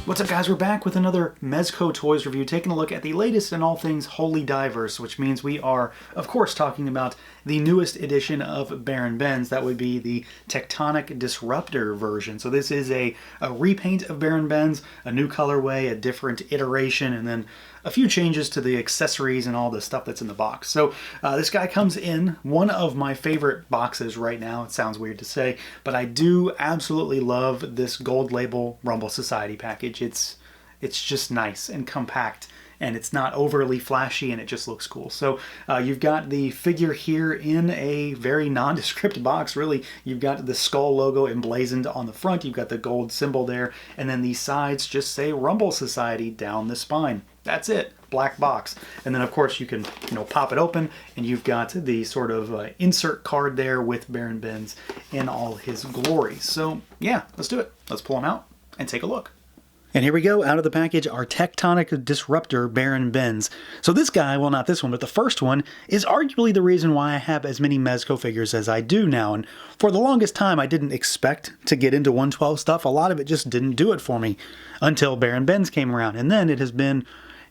What's up guys, we're back with another Mezco Toys review, taking a look at the latest in all things Holy Diverse, which means we are, of course, talking about the newest edition of BENDS. That would be the TECTONIC Disruptor version. So this is a repaint of BENDS, a new colorway, a different iteration, and then a few changes to the accessories and all the stuff that's in the box. So this guy comes in one of my favorite boxes right now. It sounds weird to say, but I do absolutely love this gold label Rumble Society package. It's just nice and compact, and it's not overly flashy, and it just looks cool. So you've got the figure here in a very nondescript box, really. You've got the skull logo emblazoned on the front, you've got the gold symbol there, and then the sides just say Rumble Society down the spine. That's it, black box. And then of course you can, pop it open, and you've got the sort of insert card there with BENDS in all his glory. So yeah, let's do it. Let's pull him out and take a look. And here we go, out of the package, our TECTONIC Disruptor BENDS. So this guy, well not this one, but the first one, is arguably the reason why I have as many Mezco figures as I do now. And for the longest time, I didn't expect to get into 112 stuff. A lot of it just didn't do it for me until BENDS came around. And then it has been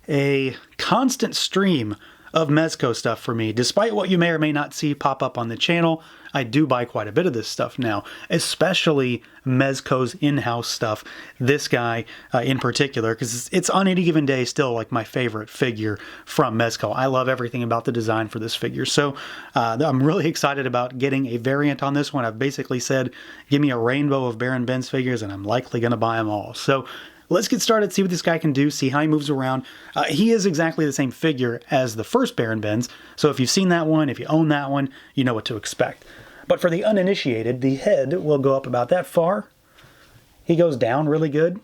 a constant stream of Mezco stuff for me. Despite what you may or may not see pop up on the channel, I do buy quite a bit of this stuff now, especially Mezco's in-house stuff. This guy in particular, because it's on any given day still like my favorite figure from Mezco. I love everything about the design for this figure. So I'm really excited about getting a variant on this one. I've basically said, give me a rainbow of BENDS figures and I'm likely going to buy them all. So let's get started, see what this guy can do, see how he moves around. He is exactly the same figure as the first BENDS, so if you've seen that one, if you own that one, you know what to expect. But for the uninitiated, the head will go up about that far. He goes down really good.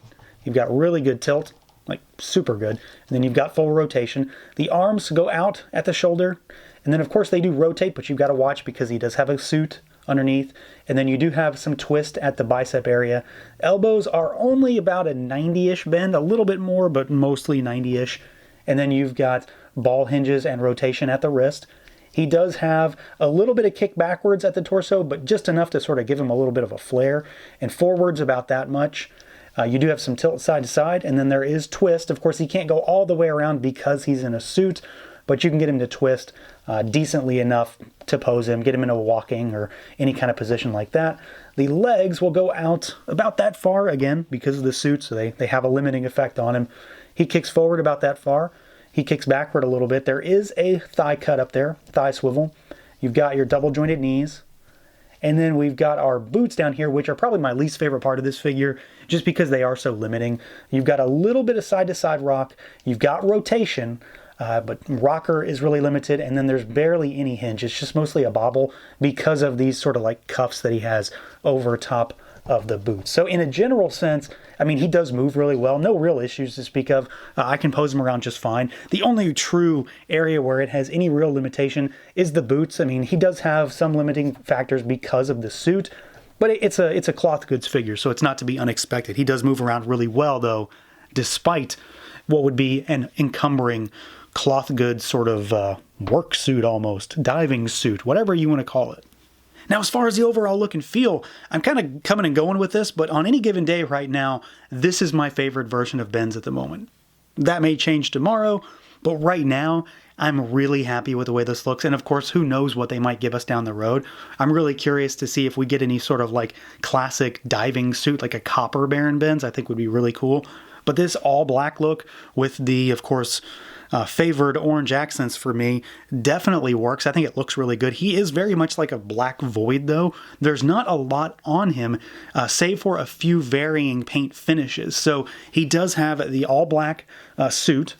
You've got really good tilt, like super good. And then you've got full rotation. The arms go out at the shoulder, and then of course they do rotate, but you've got to watch because he does have a suit underneath, and then you do have some twist at the bicep area. Elbows are only about a 90-ish bend, a little bit more, but mostly 90-ish. And then you've got ball hinges and rotation at the wrist. He does have a little bit of kick backwards at the torso, but just enough to sort of give him a little bit of a flare, and forwards about that much. You do have some tilt side to side, and then there is twist. Of course, he can't go all the way around because he's in a suit, but you can get him to twist decently enough to pose him, get him into a walking or any kind of position like that. The legs will go out about that far, again, because of the suit, so they have a limiting effect on him. He kicks forward about that far. He kicks backward a little bit. There is a thigh cut up there, thigh swivel. You've got your double jointed knees. And then we've got our boots down here, which are probably my least favorite part of this figure, just because they are so limiting. You've got a little bit of side-to-side rock. You've got rotation, but rocker is really limited, and then there's barely any hinge. It's just mostly a bobble because of these sort of like cuffs that he has over top of the boots. So in a general sense, I mean, he does move really well. No real issues to speak of. I can pose him around just fine. The only true area where it has any real limitation is the boots. I mean, he does have some limiting factors because of the suit, but it's a cloth goods figure, so it's not to be unexpected. He does move around really well, though, despite what would be an encumbering cloth goods sort of work suit almost, diving suit, whatever you want to call it. Now, as far as the overall look and feel, I'm kind of coming and going with this, but on any given day right now, this is my favorite version of BENDS at the moment. That may change tomorrow, but right now, I'm really happy with the way this looks, and of course, who knows what they might give us down the road. I'm really curious to see if we get any sort of like classic diving suit, like a copper BENDS, I think would be really cool. But this all black look with the, of course, favored orange accents for me definitely works. I think it looks really good. He is very much like a black void, though. There's not a lot on him, save for a few varying paint finishes. So he does have the all black suit,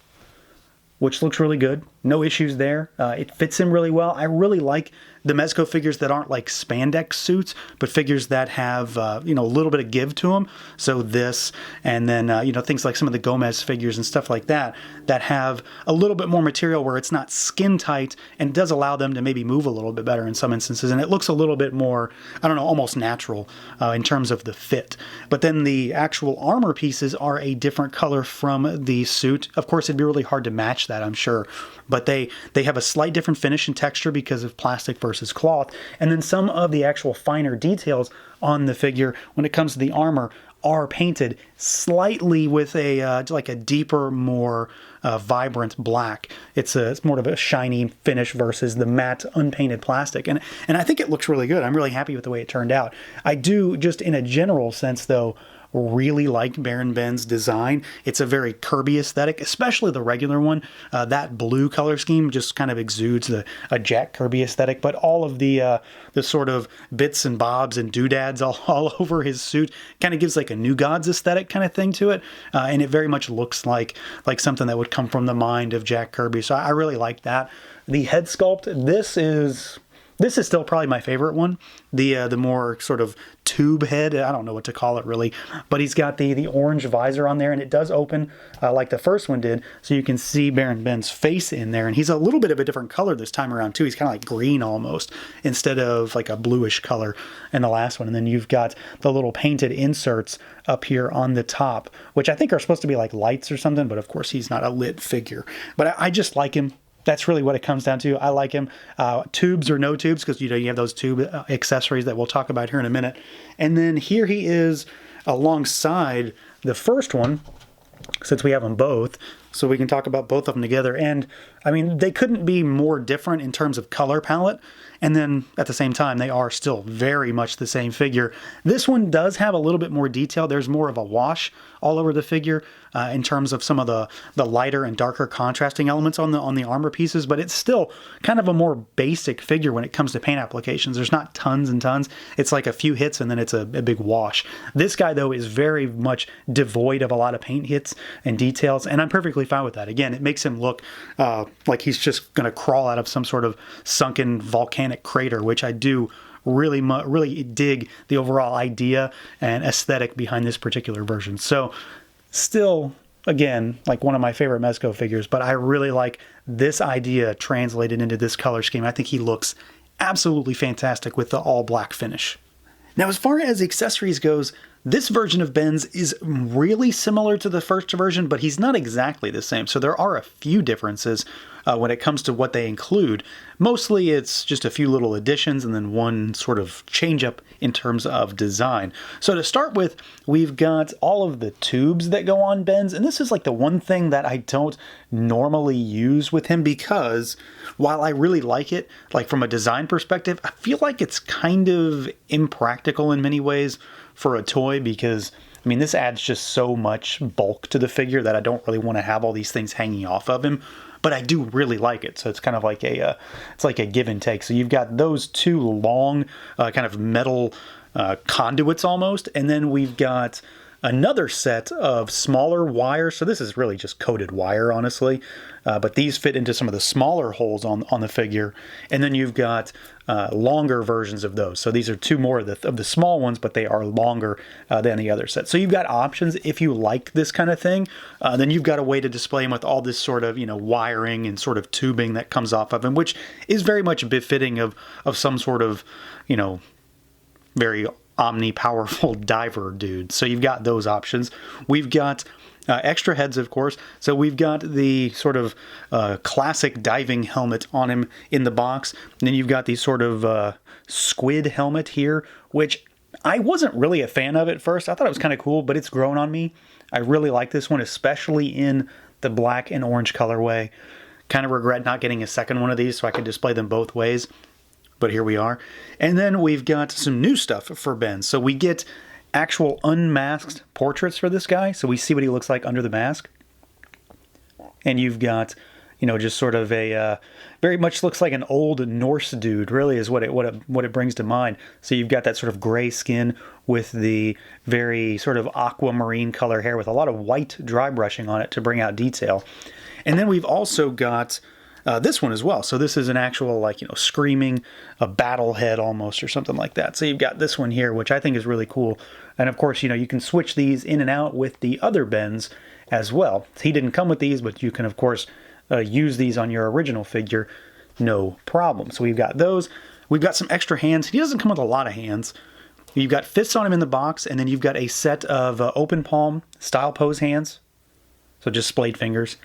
which looks really good. No issues there. It fits him really well. I really like the Mezco figures that aren't like spandex suits, but figures that have, a little bit of give to them. So this, and then, things like some of the Gomez figures and stuff like that, that have a little bit more material where it's not skin tight, and it does allow them to maybe move a little bit better in some instances. And it looks a little bit more, almost natural in terms of the fit. But then the actual armor pieces are a different color from the suit. Of course, it'd be really hard to match that, I'm sure. But they have a slight different finish and texture because of plastic versus cloth. And then some of the actual finer details on the figure when it comes to the armor are painted slightly with a like a deeper, more vibrant black. It's more of a shiny finish versus the matte unpainted plastic, and I think it looks really good. I'm really happy with the way it turned out. I do, just in a general sense though, really like Baron Bend's design. It's a very Kirby aesthetic, especially the regular one. That blue color scheme just kind of exudes a Jack Kirby aesthetic, but all of the sort of bits and bobs and doodads all over his suit kind of gives like a New Gods aesthetic kind of thing to it, and it very much looks like something that would come from the mind of Jack Kirby. So I really like that. The head sculpt, this is still probably my favorite one. The more sort of tube head, I don't know what to call it really, but he's got the orange visor on there, and it does open like the first one did, so you can see Baron Bend's face in there, and he's a little bit of a different color this time around too. He's kind of like green almost, instead of like a bluish color in the last one. And then you've got the little painted inserts up here on the top, which I think are supposed to be like lights or something, but of course he's not a lit figure. But I just like him. That's really what it comes down to. I like him. Tubes or no tubes, because you have those tube accessories that we'll talk about here in a minute. And then here he is alongside the first one, since we have them both, so we can talk about both of them together. And I mean, they couldn't be more different in terms of color palette, and then at the same time they are still very much the same figure. This one does have a little bit more detail. There's more of a wash all over the figure in terms of some of the lighter and darker contrasting elements on the armor pieces, but it's still kind of a more basic figure when it comes to paint applications. There's not tons and tons. It's like a few hits and then it's a big wash. This guy though is very much devoid of a lot of paint hits and details, and I'm perfectly fine with that. Again, it makes him look like he's just going to crawl out of some sort of sunken volcanic crater, which I do really dig the overall idea and aesthetic behind this particular version. So still, again, like one of my favorite Mezco figures, but I really like this idea translated into this color scheme. I think he looks absolutely fantastic with the all black finish. Now, as far as accessories goes, this version of BENDS is really similar to the first version, but he's not exactly the same. So there are a few differences when it comes to what they include. Mostly it's just a few little additions and then one sort of change up in terms of design. So to start with, we've got all of the tubes that go on BENDS, and this is like the one thing that I don't normally use with him, because while I really like it, like from a design perspective, I feel like it's kind of impractical in many ways for a toy, because I mean, this adds just so much bulk to the figure that I don't really want to have all these things hanging off of him. But I do really like it, so it's kind of like it's like a give and take. So you've got those two long kind of metal conduits almost, and then we've got another set of smaller wires. So this is really just coated wire, honestly, but these fit into some of the smaller holes on the figure. And then you've got longer versions of those. So these are two more of the small ones, but they are longer than the other set. So you've got options if you like this kind of thing. Then you've got a way to display them with all this sort of wiring and sort of tubing that comes off of them, which is very much befitting of some sort of very omni-powerful diver dude. So you've got those options. We've got extra heads, of course. So we've got the sort of classic diving helmet on him in the box. And then you've got the sort of squid helmet here, which I wasn't really a fan of at first. I thought it was kind of cool, but it's grown on me. I really like this one, especially in the black and orange colorway. Kind of regret not getting a second one of these so I could display them both ways. But here we are. And then we've got some new stuff for BENDS. So we get actual unmasked portraits for this guy. So we see what he looks like under the mask. And you've got, just sort of a, very much looks like an old Norse dude, really is what it brings to mind. So you've got that sort of gray skin with the very sort of aquamarine color hair with a lot of white dry brushing on it to bring out detail. And then we've also got this one as well. So this is an actual, screaming, a battle head almost, or something like that. So you've got this one here, which I think is really cool. And of course, you can switch these in and out with the other BENDS as well. He didn't come with these, but you can, of course, use these on your original figure, no problem. So we've got those. We've got some extra hands. He doesn't come with a lot of hands. You've got fists on him in the box, and then you've got a set of open palm style pose hands. So just splayed fingers.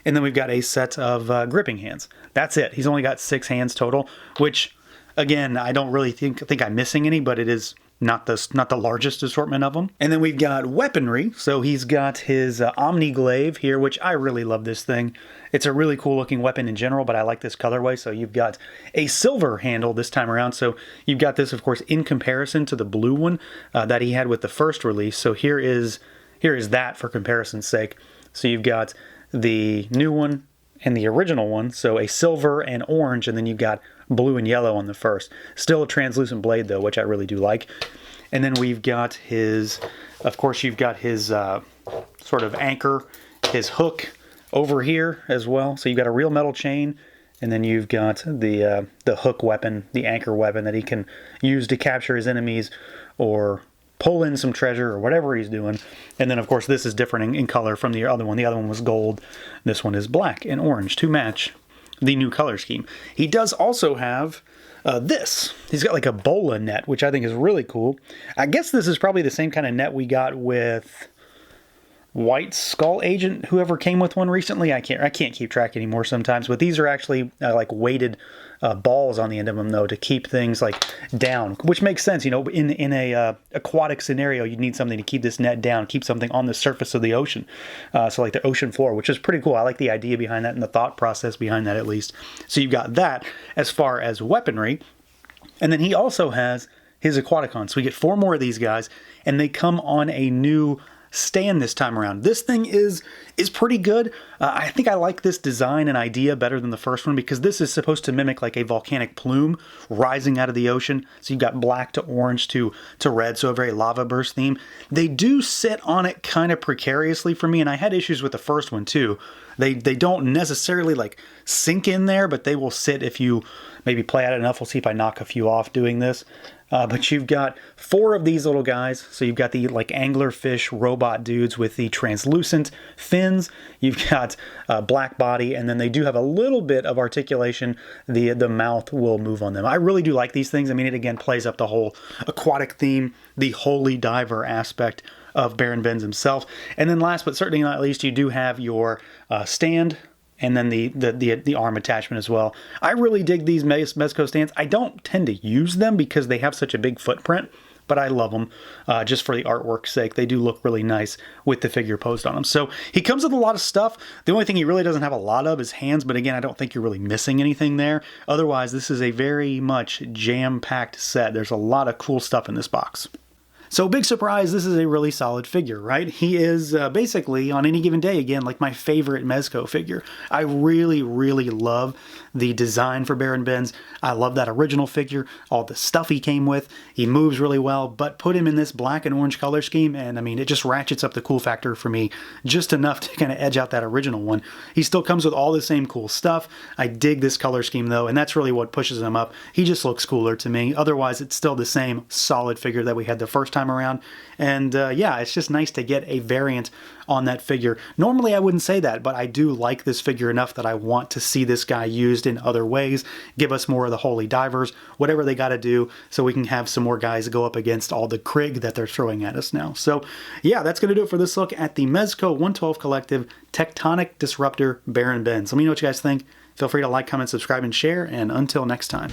And then we've got a set of gripping hands. That's it. He's only got 6 hands total, which, again, I don't really think I'm missing any, but it is not the largest assortment of them. And then we've got weaponry. So he's got his Omniglaive here, which I really love this thing. It's a really cool looking weapon in general, but I like this colorway. So you've got a silver handle this time around. So you've got this, of course, in comparison to the blue one that he had with the first release. So here is that for comparison's sake. So you've got the new one and the original one. So a silver and orange, and then you've got blue and yellow on the first. Still a translucent blade though, which I really do like. And then we've got his, of course, you've got his sort of anchor, his hook over here as well. So you've got a real metal chain, and then you've got the hook weapon, the anchor weapon that he can use to capture his enemies or pull in some treasure or whatever he's doing. And then, of course, this is different in color from the other one. The other one was gold. This one is black and orange to match the new color scheme. He does also have this. He's got like a bola net, which I think is really cool. I guess this is probably the same kind of net we got with White Skull Agent, whoever came with one recently. I can't keep track anymore sometimes, but these are actually like weighted balls on the end of them though, to keep things like down, which makes sense. You know, in a aquatic scenario, you need something to keep this net down, keep something on the surface of the ocean. So like the ocean floor, which is pretty cool. I like the idea behind that and the thought process behind that, at least. So you've got that as far as weaponry. And then he also has his AQUATICONS. So we get 4 more of these guys, and they come on a new stand this time around. This thing is pretty good. I think I like this design and idea better than the first one, because this is supposed to mimic like a volcanic plume rising out of the ocean. So you've got black to orange to red, so a very lava burst theme. They do sit on it kind of precariously for me, and I had issues with the first one too. They don't necessarily like sink in there, but they will sit if you maybe play at it enough. We'll see if I knock a few off doing this. But you've got 4 of these little guys. So you've got the like anglerfish robot dudes with the translucent fins. You've got black body, and then they do have a little bit of articulation. The mouth will move on them. I really do like these things. I mean, it again plays up the whole aquatic theme, the holy diver aspect of Baron Bends himself. And then last but certainly not least, you do have your stand, and then the arm attachment as well. I really dig these Mezco stands. I don't tend to use them because they have such a big footprint, but I love them just for the artwork's sake. They do look really nice with the figure posed on them. So he comes with a lot of stuff. The only thing he really doesn't have a lot of is hands, but again, I don't think you're really missing anything there. Otherwise, this is a very much jam-packed set. There's a lot of cool stuff in this box. So big surprise, this is a really solid figure, right? He is basically, on any given day, again, like my favorite Mezco figure. I really, really love the design for Baron Bends. I love that original figure, all the stuff he came with. He moves really well, but put him in this black and orange color scheme, and I mean, it just ratchets up the cool factor for me just enough to kind of edge out that original one. He still comes with all the same cool stuff. I dig this color scheme though, and that's really what pushes him up. He just looks cooler to me. Otherwise, it's still the same solid figure that we had the first time around. And yeah, it's just nice to get a variant on that figure. Normally I wouldn't say that, but I do like this figure enough that I want to see this guy used in other ways. Give us more of the holy divers, whatever they got to do, so we can have some more guys go up against all the Krig that they're throwing at us now. So yeah, that's going to do it for this look at the Mezco 112 Collective Tectonic Disruptor Baron Bends. Let me know what you guys think. Feel free to like, comment, subscribe, and share, and until next time.